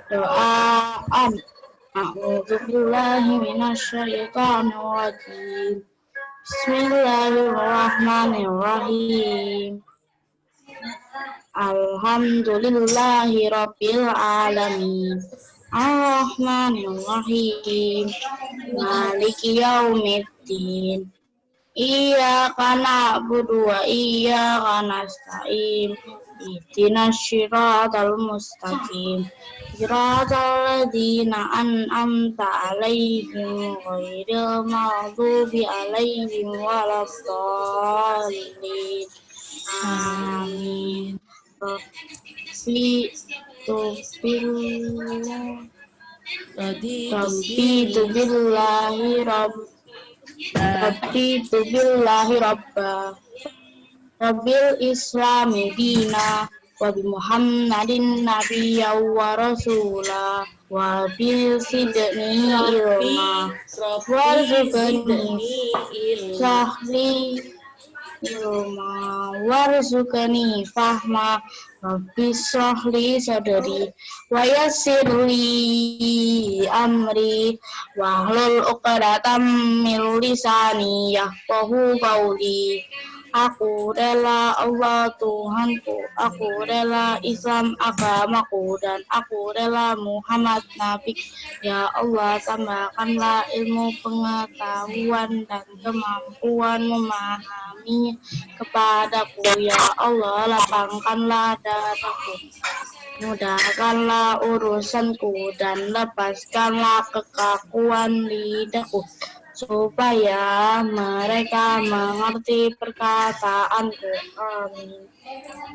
Doaan. A'udzubillahi minasyaitonir rajim. Bismillahirrahmanirrahim. Alhamdulillahi rabbil alamin. Ar-Rahmanir-Rahim. Maliki yaumiddin. Iyyaka na'budu wa iyyaka nasta'in. Ihdinas siratal mustaqim. Siratal ladzina an'amta 'alaihim ghairil maghdubi 'alaihim waladdallin. Amin. Rabbi billahi rabba Rabbil islami dina wa bi Muhammadin nabiyya wa rasula wa bil sidni ilma warzuqni sahli ilma warzuqni fahma rabbi sahli sadri wa yassirli amri wa hlul 'uqdatam min lisani yafqahu qawli. Aku rela Allah Tuhanku, aku rela Islam agamaku, dan aku rela Muhammad Nabi. Ya Allah, tambahkanlah ilmu pengetahuan dan kemampuan memahami kepadaku. Ya Allah, lapangkanlah dadaku, mudahkanlah urusanku, dan lepaskanlah kekakuan lidahku, supaya mereka mengerti perkataanku. Amin.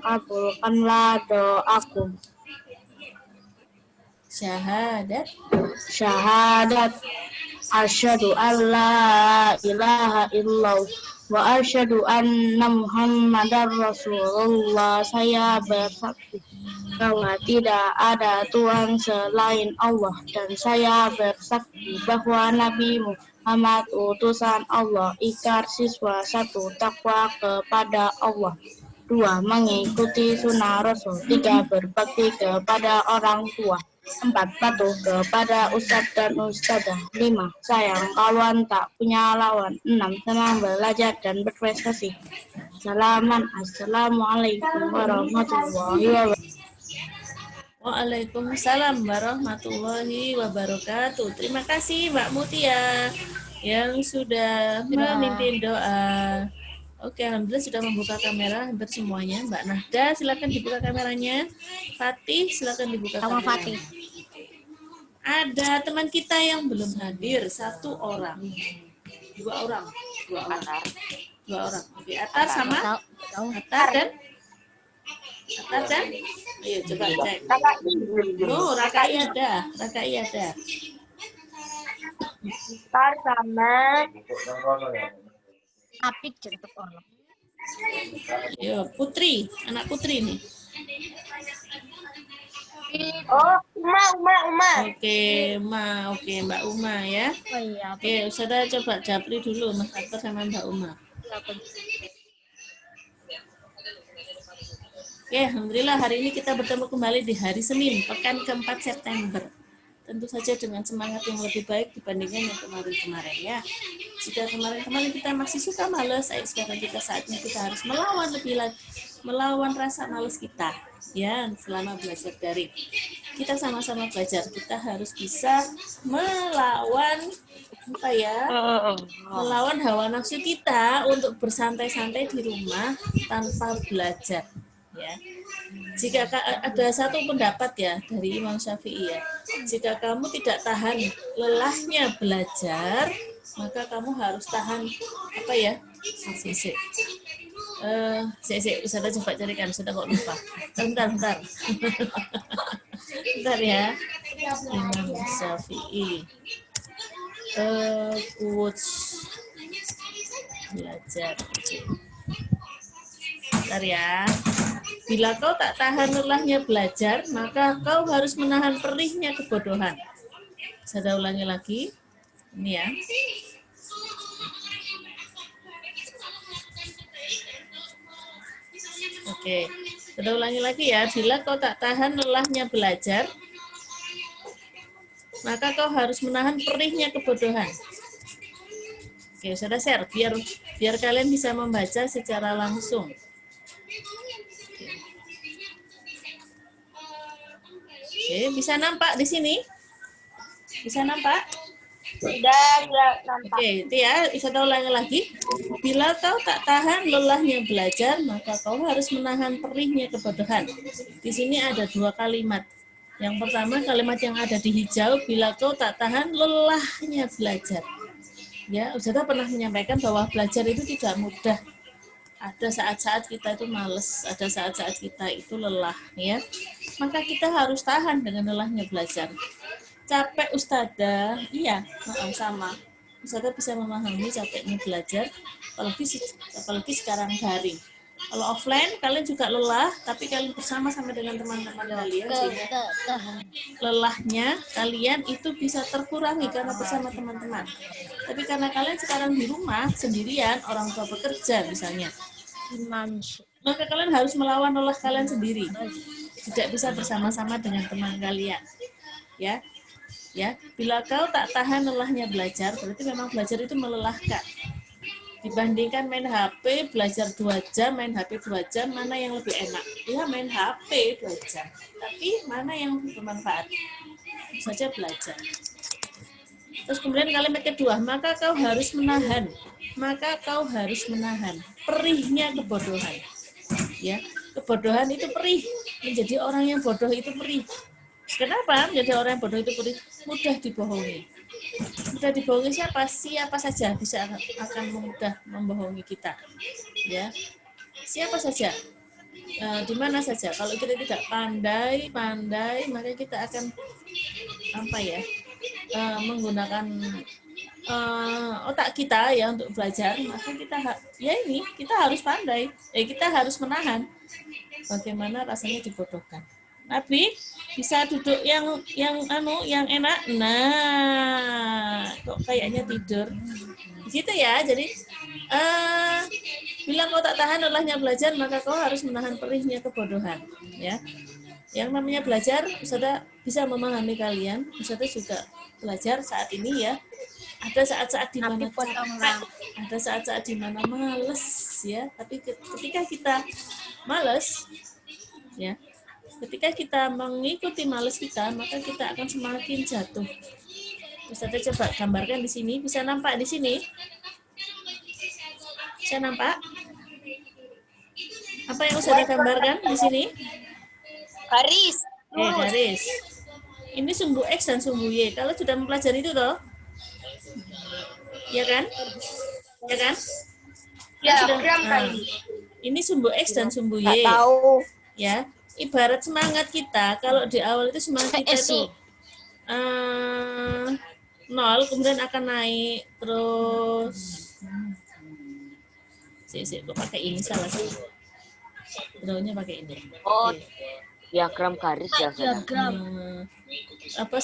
Kabulkanlah doaku. Syahadat asyhadu an la ilaha illallah wa asyhadu anna Muhammadar Rasulullah. Saya bersaksi bahwa tidak ada Tuhan selain Allah, dan saya bersaksi bahwa Nabi Muhammad utusan Allah. Ikrar siswa. 1. Takwa kepada Allah. 2. Mengikuti sunnah Rasul. 3. Berbakti kepada orang tua. 4. Patuh kepada ustadz dan ustadzah. 5. Sayang kawan tak punya lawan. 6. Senang belajar dan berprestasi. Assalamualaikum warahmatullahi wabarakatuh. Waalaikumsalam warahmatullahi wabarakatuh. Terima kasih Mbak Mutia yang sudah memimpin doa. Oke, alhamdulillah sudah membuka kamera hampir semuanya. Mbak Nahda, silakan dibuka kameranya. Fatih, silakan dibuka kameranya. Fatih. Ada teman kita yang belum hadir, 1 orang. 2 orang. Oke, Atar sama? Atar dan? Ayo coba cek. Oh, Rakai ada. Atar sama Apik jentuk ono. Yo, Putri, anak Putri nih. Oh, Uma. Oke, Mbak Uma ya. Oh iya. Oke, Ustazah coba japri dulu Mas Atar sama Mbak Uma. Oke, alhamdulillah hari ini kita bertemu kembali di hari Senin, pekan ke-4 September. Tentu saja dengan semangat yang lebih baik dibandingkan yang kemarin-kemarin ya. Jika kemarin-kemarin kita masih suka malas, sekarang kita saatnya kita harus melawan rasa malas kita ya selama belajar daring. Kita sama-sama belajar, kita harus bisa melawan melawan hawa nafsu kita untuk bersantai-santai di rumah tanpa belajar. Ya, jika ada satu pendapat ya dari Imam Syafi'i ya, jika kamu tidak tahan lelahnya belajar, maka kamu harus tahan Ustazah coba carikan, Ustazah kok lupa. Bentar. Bentar ya. Imam Syafi'i. Quotes belajar. Bentar ya. Bila kau tak tahan lelahnya belajar, maka kau harus menahan perihnya kebodohan. Saya ulangi lagi. Ini ya. Oke. Saya ulangi lagi ya. Bila kau tak tahan lelahnya belajar, maka kau harus menahan perihnya kebodohan. Oke, sudah share biar kalian bisa membaca secara langsung. Oke, bisa nampak di sini? Bisa nampak? Sudah nampak. Oke, itu ya, bisa ulangi lagi. Bila kau tak tahan lelahnya belajar, maka kau harus menahan perihnya kebodohan. Di sini ada 2 kalimat. Yang pertama, kalimat yang ada di hijau, bila kau tak tahan lelahnya belajar. Ya, Ustazah pernah menyampaikan bahwa belajar itu tidak mudah. Ada saat-saat kita itu males, ada saat-saat kita itu lelah, ya. Maka kita harus tahan dengan lelahnya belajar. Capek Ustazah, iya, sama. Ustazah bisa memahami capeknya belajar, apalagi sekarang daring. Kalau offline kalian juga lelah, tapi kalian bersama-sama dengan teman-teman kalian sehingga lelahnya kalian itu bisa terkurangi karena bersama teman-teman. Tapi karena kalian sekarang di rumah sendirian, orang tua bekerja misalnya, maka kalian harus melawan lelah kalian sendiri. Tidak bisa bersama-sama dengan teman kalian. Ya, bila kau tak tahan lelahnya belajar, berarti memang belajar itu melelahkan. Dibandingkan main HP, belajar 2 jam, main HP 2 jam, mana yang lebih enak? Ya, main HP 2 jam. Tapi mana yang bermanfaat? Saja belajar. Terus kemudian kalimat kedua, maka kau harus menahan. Maka kau harus menahan perihnya kebodohan. Ya, kebodohan itu perih. Menjadi orang yang bodoh itu perih. Kenapa menjadi orang yang bodoh itu perih? Mudah dibohongi. Mudah dibohongi siapa? Siapa saja bisa akan mudah membohongi kita. Ya, siapa saja, di mana saja. Kalau kita tidak pandai, maka kita akan menggunakan otak kita ya untuk belajar. Maka kita harus pandai. Kita harus menahan. Bagaimana rasanya dibodohkan. Nabi bisa duduk yang enak. Nah, kok kayaknya tidur. Gitu ya. Jadi bila kau tak tahan lelahnya belajar, maka kau harus menahan perihnya kebodohan. Ya. Yang namanya belajar, Ustazah bisa memahami kalian. Ustazah juga belajar saat ini ya. Ada saat-saat di mana capek, ada saat-saat di mana males ya. Tapi ketika kita males, ya. Ketika kita mengikuti malas kita, maka kita akan semakin jatuh. Ustazah coba gambarkan di sini. Bisa nampak di sini? Bisa nampak? Apa yang Ustazah gambarkan di sini? Garis. Garis. Ini sumbu X dan sumbu Y. Kalau sudah mempelajari itu toh? Ya kan? Ya kan? Ya, ini sumbu X dan sumbu Y. Tahu. Ya. Ibarat semangat kita, kalau di awal itu semangat kita itu 0, kemudian akan naik terus. Kok pakai ini salah sih? Drawnya pakai ini. Oh, diagram garis ya.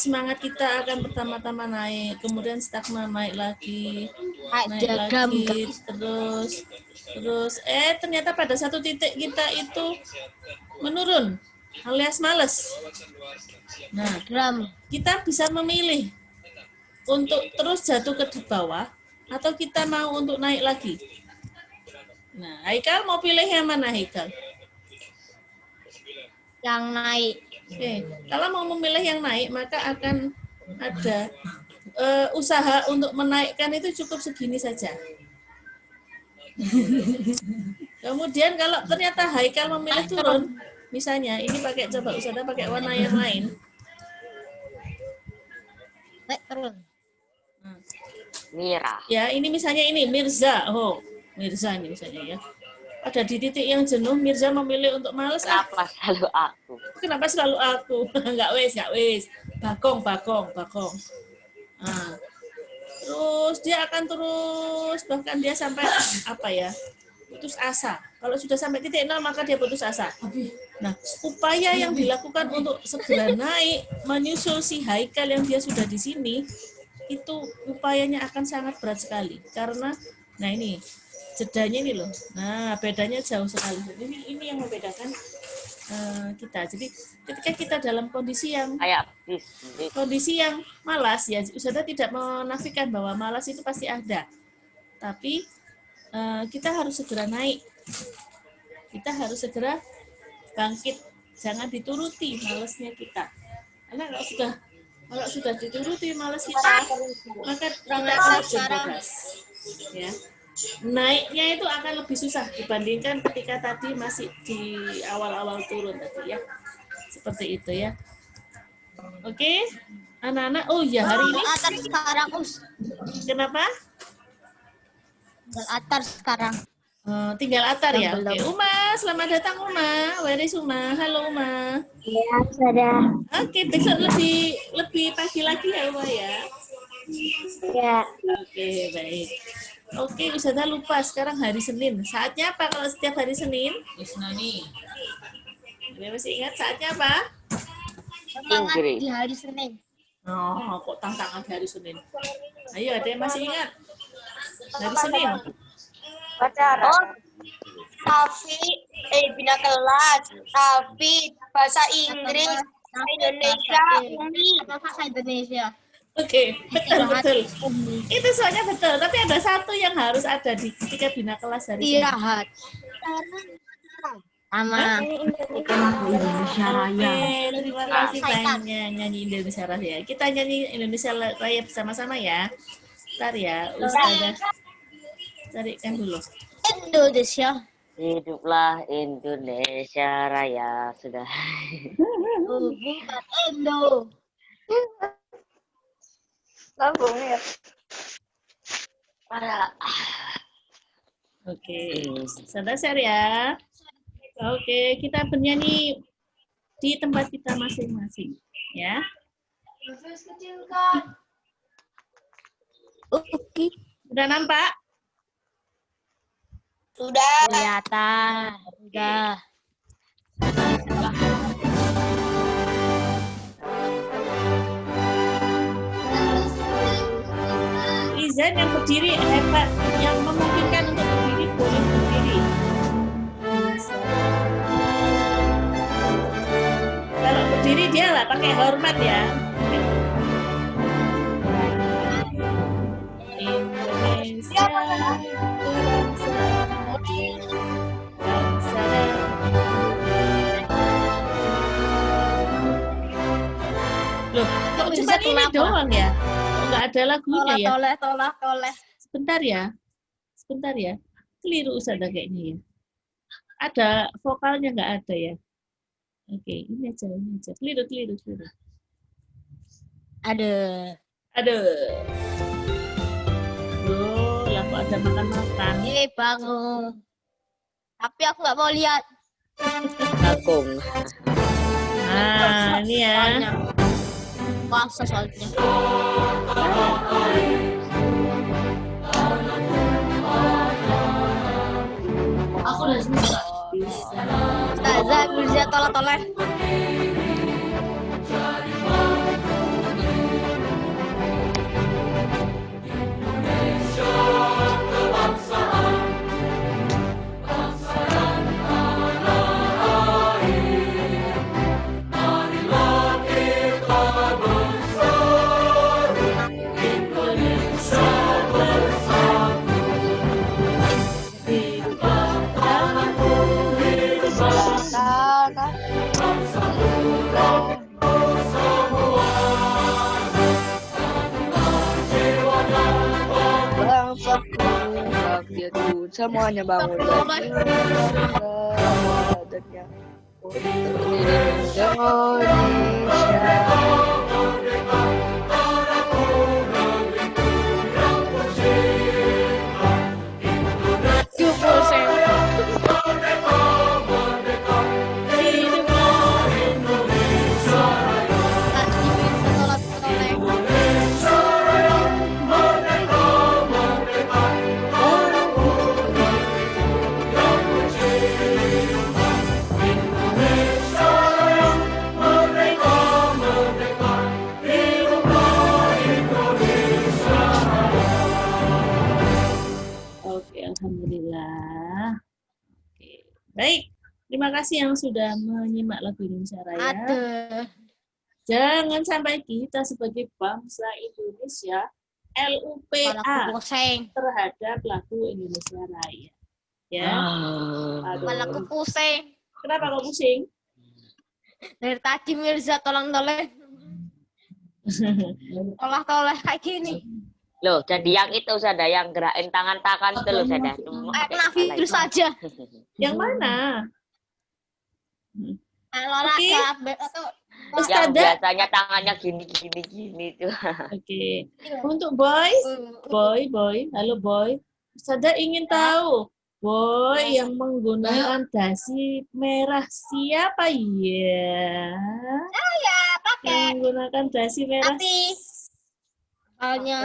Semangat kita akan pertama-tama naik, kemudian stagnan, naik lagi, terus ternyata pada satu titik kita itu menurun alias males. Nah, kita bisa memilih untuk terus jatuh ke bawah atau kita mau untuk naik lagi. Nah, Haikal mau pilih yang mana, Haikal? Yang naik. Oke, kalau mau memilih yang naik, maka akan ada usaha untuk menaikkan itu cukup segini saja. Kemudian kalau ternyata Haikal memilih turun, misalnya ini coba Ustazah pakai warna yang lain. Turun. Merah. Ya, ini misalnya ini Mirza. Oh, Mirza ini misalnya ya. Ada di titik yang jenuh, Mirza memilih untuk males. Kenapa selalu aku? Kenapa selalu aku? Enggak wes. Bakong. Nah, terus dia akan terus, bahkan dia sampai putus asa. Kalau sudah sampai titik 0 maka dia putus asa. Nah, upaya yang dilakukan untuk segera naik menyusul si Haikal yang dia sudah di sini, itu upayanya akan sangat berat sekali. Karena, nah ini, jedanya ini loh. Nah, bedanya jauh sekali. Ini yang membedakan kita. Jadi ketika kita dalam kondisi yang Kayak bis. malas, ya Ustazah tidak menafikan bahwa malas itu pasti ada. Tapi kita harus segera naik. Kita harus segera bangkit. Jangan dituruti malasnya kita. Karena kalau sudah dituruti malas kita, maka kita akan bebas. Ya. Naiknya itu akan lebih susah dibandingkan ketika tadi masih di awal-awal turun tadi ya. Seperti itu ya. Oke, anak-anak. Oh ya, hari ini Atar sekarang, Us. kenapa? Atar sekarang. Tinggal Atar ya. Belum. Oke, Uma, selamat datang Uma. Where is Uma? Halo Uma. Ya, sudah. Oke, besok lebih pagi lagi ya Uma ya. Ya. Oke, baik. Oke, Ustazah lupa sekarang hari Senin. Saatnya apa kalau setiap hari Senin? Isnani. Ini masih ingat saatnya apa? Semangat Inggris. di hari Senin. Oh, kok tantangan hari Senin? Ayo, ada yang masih ingat? Hari Senin. Oh, tapi bina kelas, tapi bahasa Inggris, Indonesia, bahasa Indonesia. Oke, betul. Itu soalnya betul, tapi ada satu yang harus ada di ketika bina kelas hari Senin. Istirahat. Sama. Indonesia Raya. Oke, terima kasih banyak nyanyi Indonesia Raya. Kita nyanyi Indonesia Raya bersama-sama ya. Ntar ya, Ustazah carikan dulu. Indonesia. Hiduplah Indonesia Raya. Sudah. Bukan Indo. Lambung ya. Oke, sudah share ya. Oke, kita bernyanyi di tempat kita masing-masing, ya. Oke. Udah nampak? Sudah. Kelihatan. Sudah. Izan yang berdiri hebat, yang memungkinkan untuk berdiri boleh berdiri. Kalau berdiri dia lah pakai hormat ya. Indonesia, bangsa dan loh, kok cuma ini doang ya? Kok nggak ada lagunya ya? Toleh. Sebentar ya. Keliru Ustazah kayaknya ya. Ada vokalnya nggak ada ya? Oke, ini aja. Keliru. Aduh. Loh, lah kok ada makan-makan. Bangun. Tapi aku nggak mau lihat. Kakung. Nah, ini ya. Soalnya. Puasa soalnya. Aku udah bisa. Ustazah bisa toleh. Semuanya bangun lagi. Badannya untuk Indonesia. kasih yang sudah menyimak lagu Indonesia Raya. Aduh. Jangan sampai kita sebagai bangsa Indonesia Malah LUPA aku pusing. terhadap lagu Indonesia Raya. Ya. Aduh. Malah aku pusing. Kenapa kau pusing? Dari tadi Mirza tolong-tolong. Toleh-toleh kayak gini. Loh, jadi yang itu sudah yang gerakin tangan-tangan itu loh sudah. Kena virus saja. Yang mana? Olahraga atau Yang Ustazah. biasanya tangannya gini tuh. Oke. Untuk boy. Halo boy. Ustazah ingin tahu. Boy yang menggunakan dasi merah siapa ya? ya pakai Yang menggunakan dasi merah. hati. Soalnya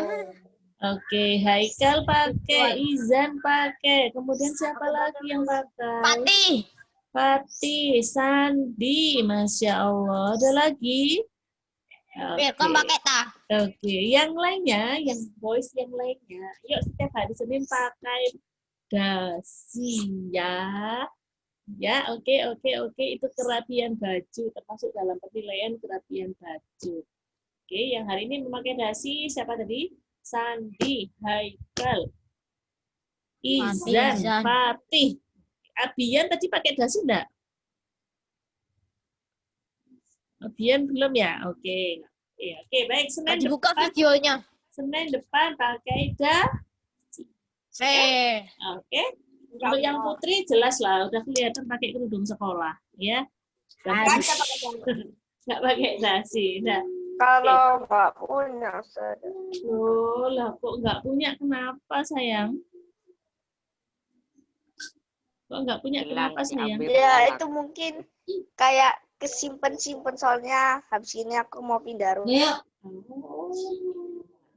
Oke, Haikal pakai, Izan pakai. Kemudian siapa lagi yang pakai? Pati. Fatih, Sandi, Masya Allah. Ada lagi? Biar kamu pakai tak. Oke, yang lainnya, yang boys yang lainnya, yuk setiap hari Senin pakai dasi ya. Ya, oke. Itu kerapian baju, termasuk dalam penilaian kerapian baju. Oke, yang hari ini memakai dasi siapa tadi? Sandi, Haikal, Izan, Izan. Fatih. Abian tadi pakai dasi enggak? Abian belum ya? Oke. Oke, baik. Nggak dibuka videonya. Senin depan pakai dasi. Oke. Untuk yang putri jelas lah, udah kelihatan pakai kerudung sekolah, ya. Nggak pakai dasi. Nah. Kalau nggak punya, Loh, lah kok nggak punya? Kenapa sayang? Kok nggak punya? Kenapa sayang? ya itu mungkin kayak kesimpan-simpan soalnya habis ini aku mau pindah rumah.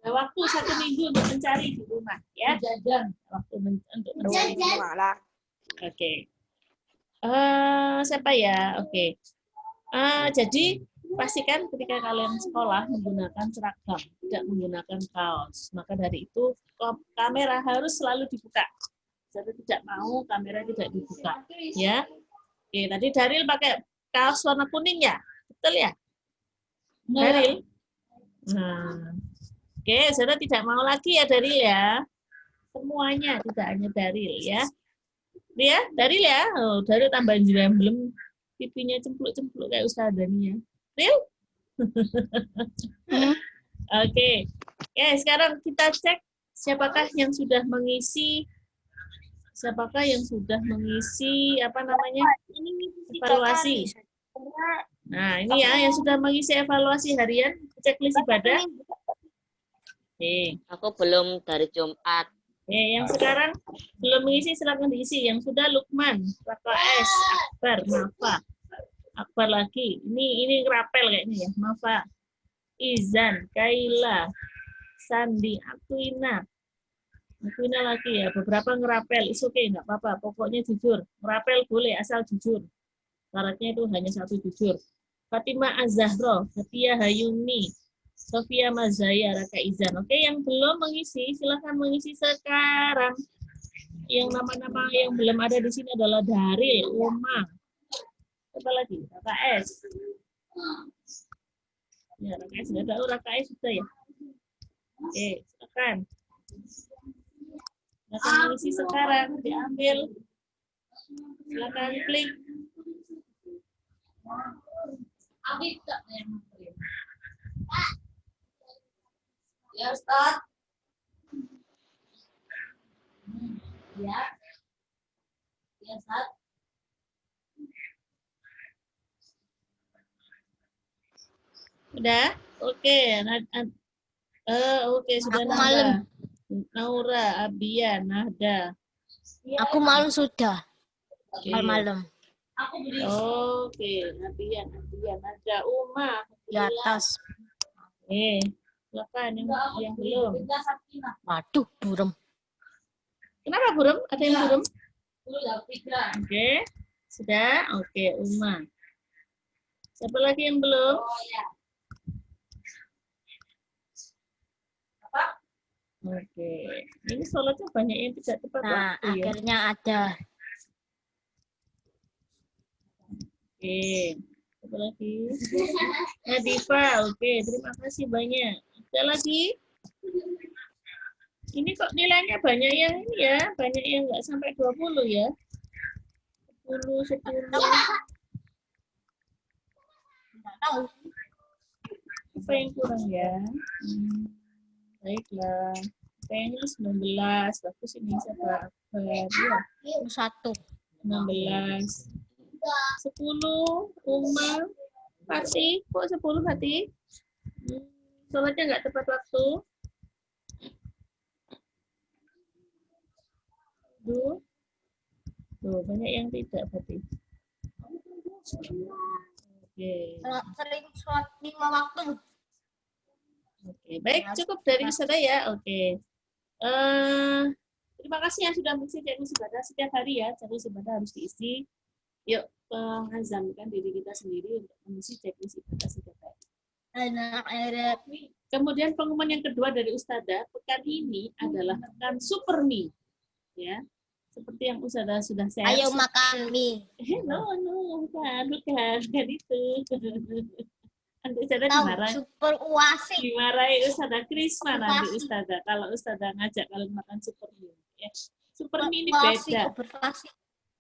Ada waktu 1 minggu untuk mencari di rumah, ya. Waktu untuk mencari. Malah. Oke. Siapa ya? Oke. Jadi pastikan ketika kalian sekolah menggunakan seragam, tidak menggunakan kaos. Maka dari itu kamera harus selalu dibuka. Saya tidak mau kamera tidak dibuka, ya. Oke, tadi Daril pakai kaos warna kuning ya, betul ya? Daril. Nah, oke, saya tidak mau lagi ya Daril ya. Semuanya, tidak hanya Daril ya. Ya, Daril ya. Oh, Daril tambahin belum pipinya cempluk-cempluk kayak Ustazah nih ya. Real? Oke. Oke, sekarang kita cek siapakah yang sudah mengisi apa namanya? Evaluasi. Nah, ini ya yang sudah mengisi evaluasi harian checklist ibadah. Oke. Aku belum dari Jumat. Yang sekarang belum mengisi silakan diisi. Yang sudah Lukman, Raka S, Akbar, Nafa. Akbar lagi. Ini rapel kayaknya ya. Nafa, Izan, Kaila, Sandi, Akuina lagi ya. Beberapa ngerapel. It's okay, nggak apa-apa. Pokoknya jujur. Ngerapel boleh asal jujur. Syaratnya itu hanya 1 jujur. Fatimah Az-Zahra, Fatia Hayuni, Sofia Mazaya, Raka Izan. Oke, yang belum mengisi, silahkan mengisi sekarang. Yang nama-nama yang belum ada di sini adalah Daril, Uma. Apa lagi? Raka S. Ya, Raka S sudah tahu, Raka S sudah ya. Oke, silakan. Silakan mengisi sekarang, diambil. Silakan klik. Ya, Ustaz. Ya. Ya, Ustaz. Udah? Oke. Oke, sudah Aku malam. Naura, Abia, Nahda. Aku malam sudah. Oke. Malam. Oke, Abia, Nahda, Uma. Di atas. Silakan yang belum. Waduh, burem. Kenapa burem? Ada yang burem? Oke. Sudah? Oke, Uma. Siapa lagi yang belum? Oke. Ini sholatnya banyak yang tidak tepat Nah, waktu ya. akhirnya ada. Oke. Apa lagi? Nadifa, oke. Terima kasih banyak. Ada lagi? Ini kok nilainya banyak yang ini ya, banyak yang nggak sampai 20 ya. 10. Nggak tahu. Apa yang kurang ya? Baiklah. Kayaknya 19. Bagus ini siapa? Ya, 1. 16. 10. Uma. Fatih. Kok 10 Fatih? Sholatnya nggak tepat waktu. Tuh, banyak yang tidak Fatih. Oke. Sering sholat 5 waktu. Oke, baik, cukup dari saya ya. Oke. Terima kasih yang sudah mengisi checklist ibadah setiap hari ya. Checklist ibadah harus diisi. Yuk, mengazamkan diri kita sendiri untuk mengisi checklist ibadah setiap hari. Kemudian pengumuman yang kedua dari Ustadzah, pekan ini adalah pekan super mie. Ya. Seperti yang Ustadzah sudah share. Ayo makan mie. No, bukan itu. Nanti Ustadzah Tahu dimarahi. super uasik. Dimarahi Ustadzah Krisma nanti Ustadzah kalau Ustadzah ngajak kalian makan super mie. Ya. Super mie ini beda.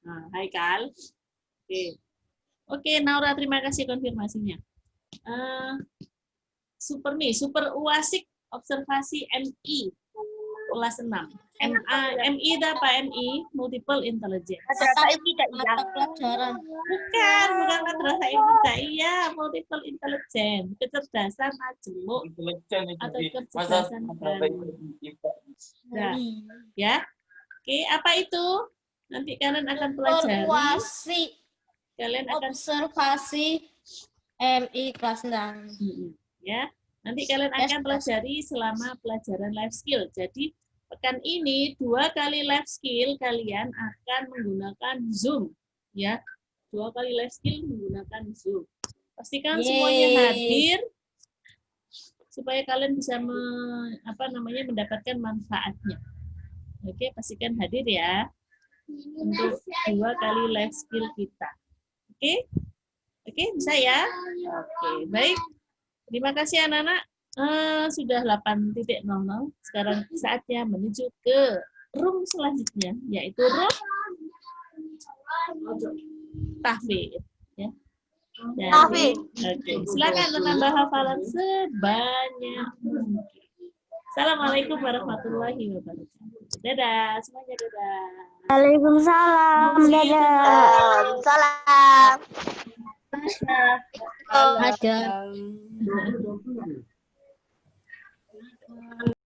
Nah, Haikal. Oke, Naura, terima kasih konfirmasinya. Super mie, super uasik observasi MI kelas 6. MI itu apa MI? Multiple intelligence. Saya tidak iya. Pelajaran. Bukan madrasah ibtidaiyah, multiple intelligence, kecerdasan majemuk atau kecerdasan prani. Nah, ya. Oke, apa itu? Nanti kalian akan pelajari. Kalian akan Observasi MI kelas 6. Ya. Nanti kalian akan pelajari selama pelajaran life skill. Jadi pekan ini 2 kali life skill kalian akan menggunakan Zoom, ya. 2 kali life skill menggunakan Zoom. Pastikan semuanya hadir supaya kalian bisa mendapatkan manfaatnya. Oke, pastikan hadir ya untuk 2 kali life skill kita. Oke, bisa ya. Oke, baik. Terima kasih anak-anak. Sudah 8.00. Sekarang saatnya menuju ke room selanjutnya, yaitu room tahfidz. Ya. Oke, silakan menambah hafalan sebanyak mungkin. Assalamualaikum warahmatullahi wabarakatuh. Dadah, semuanya dadah. Waalaikumsalam. Dadah. Salam. Ada.